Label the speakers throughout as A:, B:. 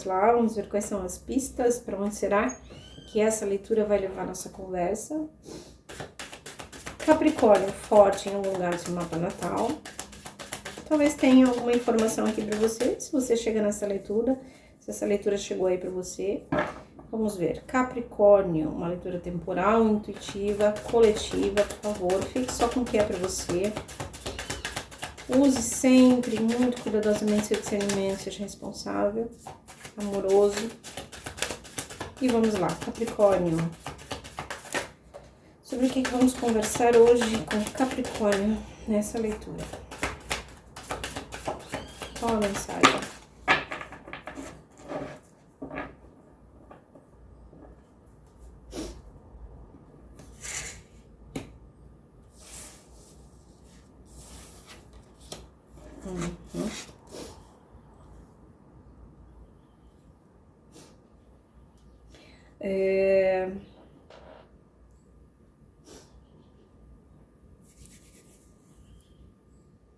A: vamos lá, vamos ver quais são as pistas, para onde será que essa leitura vai levar nossa conversa. Capricórnio forte em algum lugar do seu mapa natal. Talvez tenha alguma informação aqui para você, se você chega nessa leitura, se essa leitura chegou aí para você. Vamos ver, Capricórnio, uma leitura temporal, intuitiva, coletiva, por favor, fique só com o que é para você. Use sempre, muito cuidadosamente, seu discernimento, seja responsável, amoroso. E vamos lá, Capricórnio. Sobre o que vamos conversar hoje com Capricórnio nessa leitura? Qual a mensagem?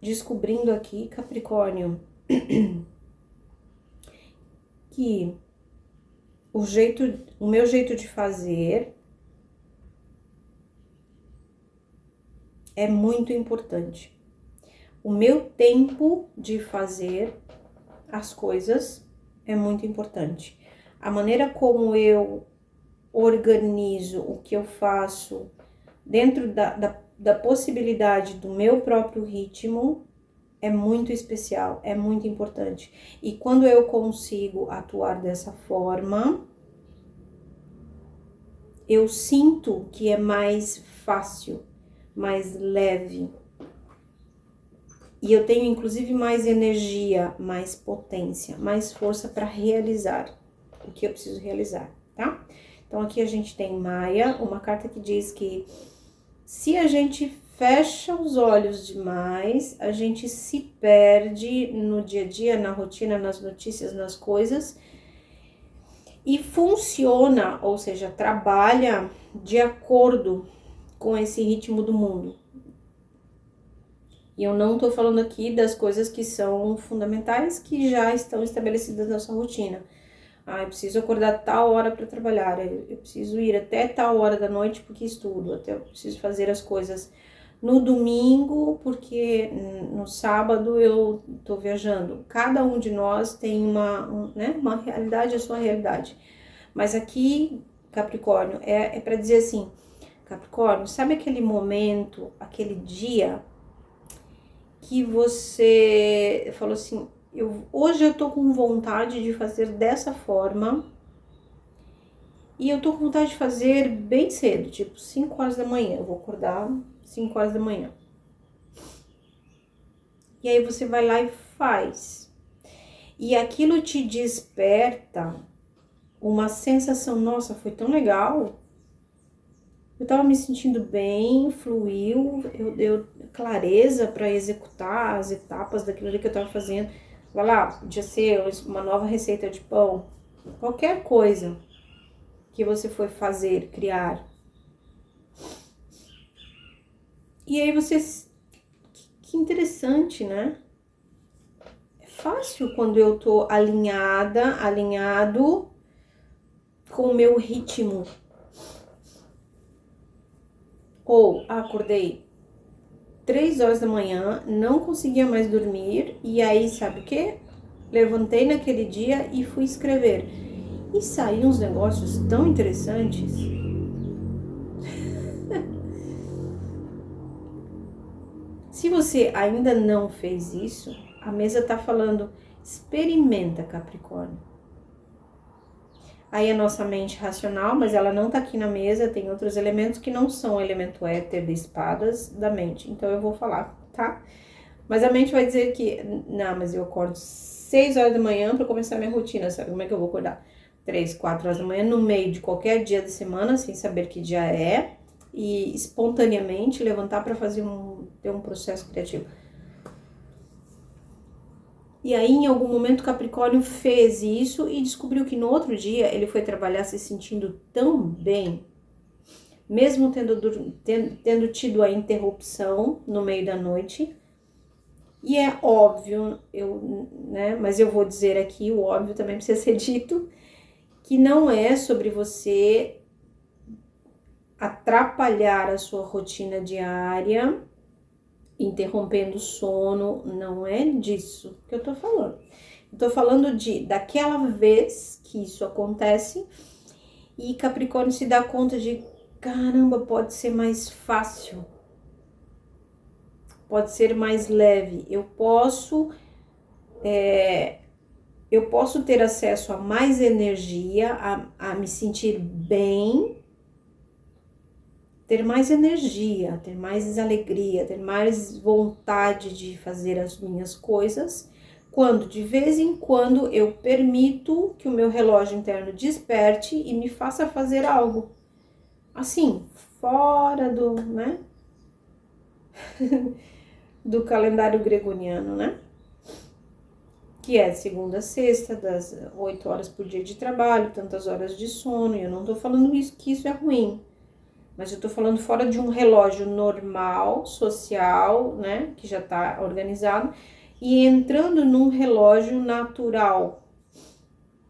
A: Descobrindo aqui, Capricórnio, que o meu jeito de fazer é muito importante. O meu tempo de fazer as coisas é muito importante. A maneira como eu organizo o que eu faço dentro da possibilidade do meu próprio ritmo é muito especial, é muito importante. E quando eu consigo atuar dessa forma, eu sinto que é mais fácil, mais leve. E eu tenho inclusive mais energia, mais potência, mais força para realizar o que eu preciso realizar, tá? Então aqui a gente tem Maia, uma carta que diz que se a gente fecha os olhos demais, a gente se perde no dia a dia, na rotina, nas notícias, nas coisas, e funciona, ou seja, trabalha de acordo com esse ritmo do mundo. E eu não tô falando aqui das coisas que são fundamentais, que já estão estabelecidas na sua rotina. Ah, eu preciso acordar tal hora para trabalhar, eu preciso ir até tal hora da noite porque estudo, até eu preciso fazer as coisas no domingo porque no sábado eu tô viajando. Cada um de nós tem uma realidade, a sua realidade. Mas aqui, Capricórnio, é para dizer assim, Capricórnio, sabe aquele momento, aquele dia que você falou assim, hoje eu tô com vontade de fazer dessa forma e eu tô com vontade de fazer bem cedo, tipo 5 horas da manhã, eu vou acordar 5 horas da manhã. E aí você vai lá e faz. E aquilo te desperta uma sensação, nossa, foi tão legal. Eu tava me sentindo bem, fluiu, eu deu clareza para executar as etapas daquilo ali que eu tava fazendo. Vai lá, podia ser uma nova receita de pão, qualquer coisa que você foi fazer, criar. E aí você, que interessante, né? É fácil quando eu tô alinhado com o meu ritmo. Ou acordei 3 horas da manhã, não conseguia mais dormir, e aí, sabe o quê? Levantei naquele dia e fui escrever. E saíram uns negócios tão interessantes. Se você ainda não fez isso, a mesa tá falando, experimenta, Capricórnio. Aí a nossa mente racional, mas ela não tá aqui na mesa, tem outros elementos que não são o elemento éter de espadas da mente. Então eu vou falar, tá? Mas a mente vai dizer que, não, mas eu acordo 6 horas da manhã para começar minha rotina, sabe como é que eu vou acordar? 3, 4 horas da manhã, no meio de qualquer dia da semana, sem saber que dia é, e espontaneamente levantar para ter um processo criativo. E aí, em algum momento, Capricórnio fez isso e descobriu que no outro dia ele foi trabalhar se sentindo tão bem, mesmo tendo tido a interrupção no meio da noite. E é óbvio, né, mas eu vou dizer aqui, o óbvio também precisa ser dito, que não é sobre você atrapalhar a sua rotina diária, interrompendo o sono, não é disso que eu tô falando. Eu tô falando daquela vez que isso acontece e Capricórnio se dá conta de, caramba, pode ser mais fácil, pode ser mais leve, eu posso ter acesso a mais energia, a me sentir bem, ter mais energia, ter mais alegria, ter mais vontade de fazer as minhas coisas, quando de vez em quando eu permito que o meu relógio interno desperte e me faça fazer algo. Assim, fora né, do calendário gregoriano, né? Que é de segunda a sexta, das 8 horas por dia de trabalho, tantas horas de sono. E eu não tô falando que isso é ruim, mas eu tô falando fora de um relógio normal, social, né, que já tá organizado, e entrando num relógio natural.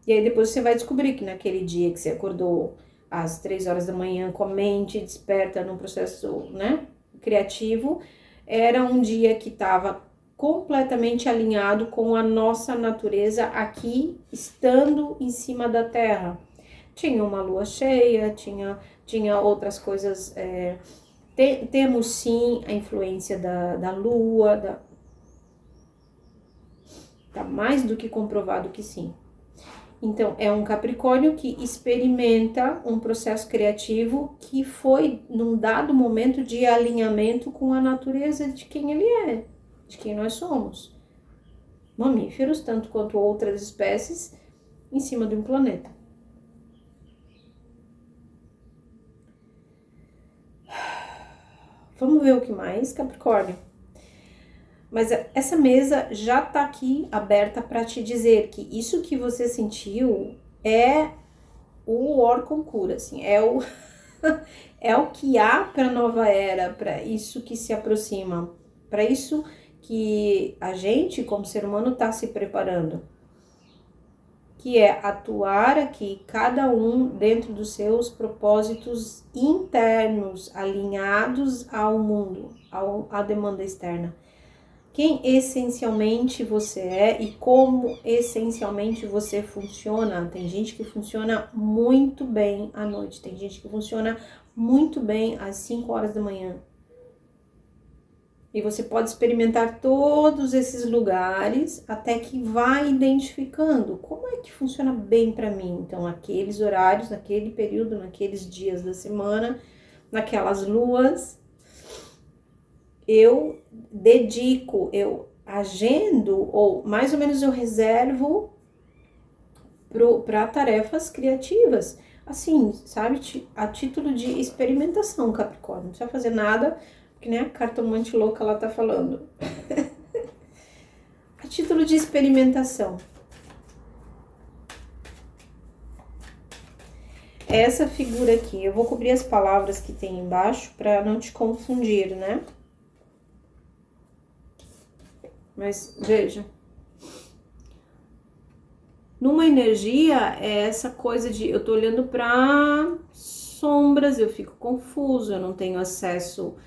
A: E aí depois você vai descobrir que naquele dia que você acordou às 3 horas da manhã com a mente desperta num processo, né, criativo, era um dia que estava completamente alinhado com a nossa natureza aqui, estando em cima da Terra. Tinha uma lua cheia, tinha outras coisas. Temos sim a influência da lua, tá mais do que comprovado que sim. Então, é um Capricórnio que experimenta um processo criativo que foi num dado momento de alinhamento com a natureza de quem ele é, de quem nós somos. Mamíferos, tanto quanto outras espécies, em cima de um planeta. Vamos ver o que mais, Capricórnio. Mas essa mesa já tá aqui aberta para te dizer que isso que você sentiu é o Orconcura, assim, é o é o que há para nova era, para isso que se aproxima, para isso que a gente, como ser humano, está se preparando, que é atuar aqui, cada um dentro dos seus propósitos internos, alinhados ao mundo, à demanda externa. Quem essencialmente você é e como essencialmente você funciona. Tem gente que funciona muito bem à noite, tem gente que funciona muito bem às 5 horas da manhã. E você pode experimentar todos esses lugares até que vai identificando como é que funciona bem para mim. Então, aqueles horários, naquele período, naqueles dias da semana, naquelas luas, eu dedico, eu agendo, ou mais ou menos eu reservo para tarefas criativas. Assim, sabe, a título de experimentação, Capricórnio. Não precisa fazer nada, porque nem a cartomante louca lá tá falando. A título de experimentação. Essa figura aqui, eu vou cobrir as palavras que tem embaixo para não te confundir, né? Mas veja, numa energia é essa coisa de eu tô olhando para sombras, eu fico confuso, eu não tenho acesso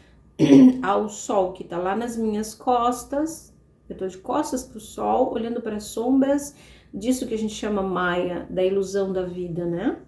A: ao sol que tá lá nas minhas costas. Eu tô de costas pro sol, olhando para sombras disso que a gente chama Maia, da ilusão da vida, né?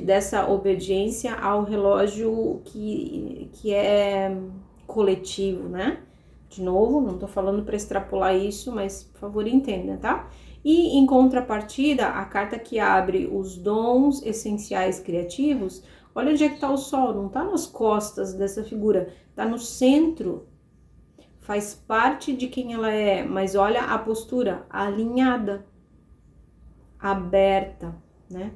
A: Dessa obediência ao relógio que é coletivo, né? De novo, não tô falando para extrapolar isso, mas por favor entenda, tá? E em contrapartida, a carta que abre os dons essenciais criativos, olha onde é que tá o sol, não tá nas costas dessa figura, tá no centro, faz parte de quem ela é, mas olha a postura alinhada, aberta, né?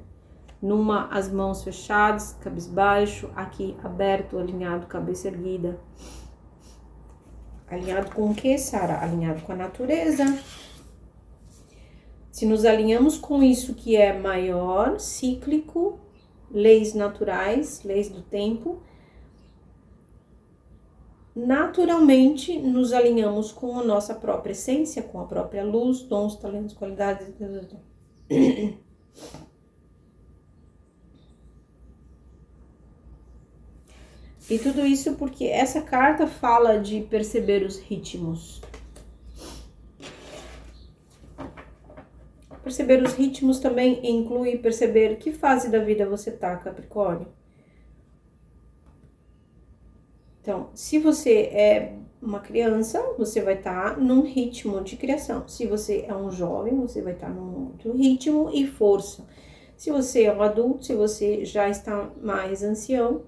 A: As mãos fechadas, cabisbaixo, aqui aberto, alinhado, cabeça erguida. Alinhado com o que, Sara? Alinhado com a natureza. Se nos alinhamos com isso que é maior, cíclico, leis naturais, leis do tempo, naturalmente nos alinhamos com a nossa própria essência, com a própria luz, dons, talentos, qualidades. E tudo isso porque essa carta fala de perceber os ritmos. Perceber os ritmos também inclui perceber que fase da vida você tá, Capricórnio. Então, se você é uma criança, você vai estar num ritmo de criação. Se você é um jovem, você vai estar num outro ritmo e força. Se você é um adulto, se você já está mais ancião,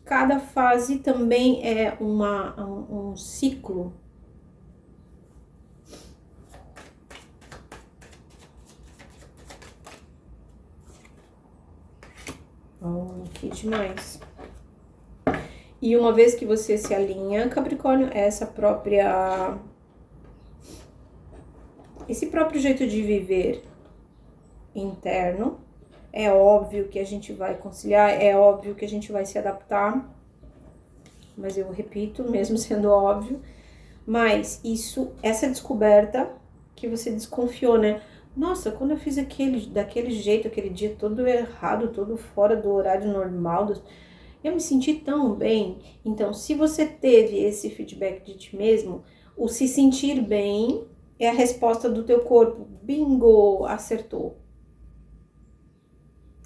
A: cada fase também é um ciclo. Oh, que demais. E uma vez que você se alinha, Capricórnio, esse próprio jeito de viver interno, é óbvio que a gente vai conciliar, é óbvio que a gente vai se adaptar, mas eu repito, mesmo sendo óbvio, mas essa descoberta que você desconfiou, né? Nossa, quando eu fiz daquele jeito, aquele dia todo errado, todo fora do horário normal, eu me senti tão bem. Então, se você teve esse feedback de ti mesmo, o se sentir bem é a resposta do teu corpo. Bingo, acertou.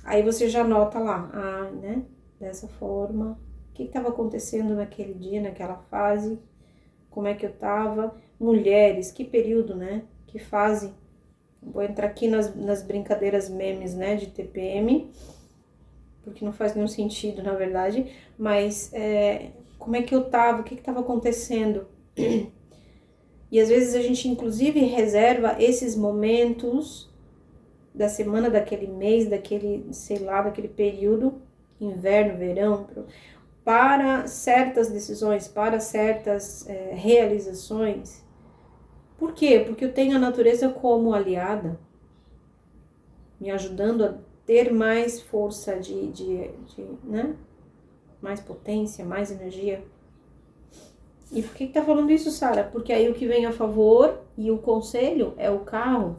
A: Aí você já nota lá, né? Dessa forma, o que estava acontecendo naquele dia, naquela fase, como é que eu tava. Mulheres, que período, né? Que fase. Vou entrar aqui nas brincadeiras memes, né, de TPM, porque não faz nenhum sentido, na verdade, mas como é que eu tava, o que estava acontecendo. E às vezes a gente, inclusive, reserva esses momentos da semana, daquele mês, daquele, sei lá, daquele período, inverno, verão, para certas decisões, para certas realizações. Por quê? Porque eu tenho a natureza como aliada, me ajudando a ter mais força né? Mais potência, mais energia. E por que tá falando isso, Sara? Porque aí o que vem a favor e o conselho é o carro.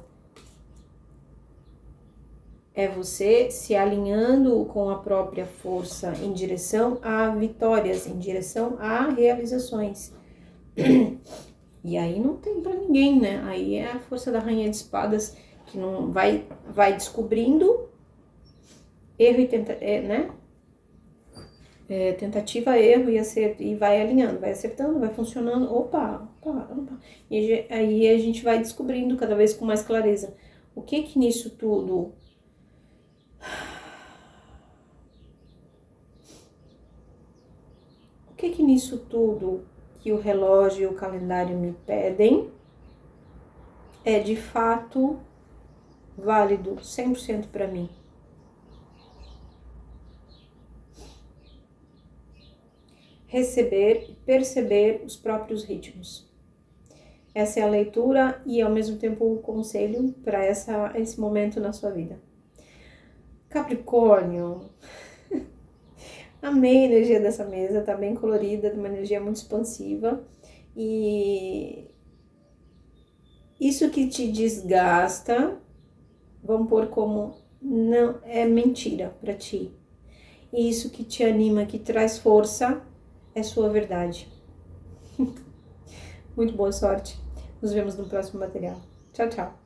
A: É você se alinhando com a própria força em direção a vitórias, em direção a realizações. E aí não tem pra ninguém, né? Aí é a força da rainha de espadas que não vai descobrindo erro e né? Tentativa, erro e acerto, e vai alinhando, vai acertando, vai funcionando. Opa. E aí a gente vai descobrindo cada vez com mais clareza o que nisso tudo nisso tudo que o relógio e o calendário me pedem é de fato válido 100% para mim. Receber e perceber os próprios ritmos. Essa é a leitura e ao mesmo tempo o conselho para esse momento na sua vida. Capricórnio, amei a energia dessa mesa, tá bem colorida, uma energia muito expansiva e isso que te desgasta, vamos pôr como não é mentira para ti. E isso que te anima, que traz força, é sua verdade. Muito boa sorte. Nos vemos no próximo material. Tchau, tchau.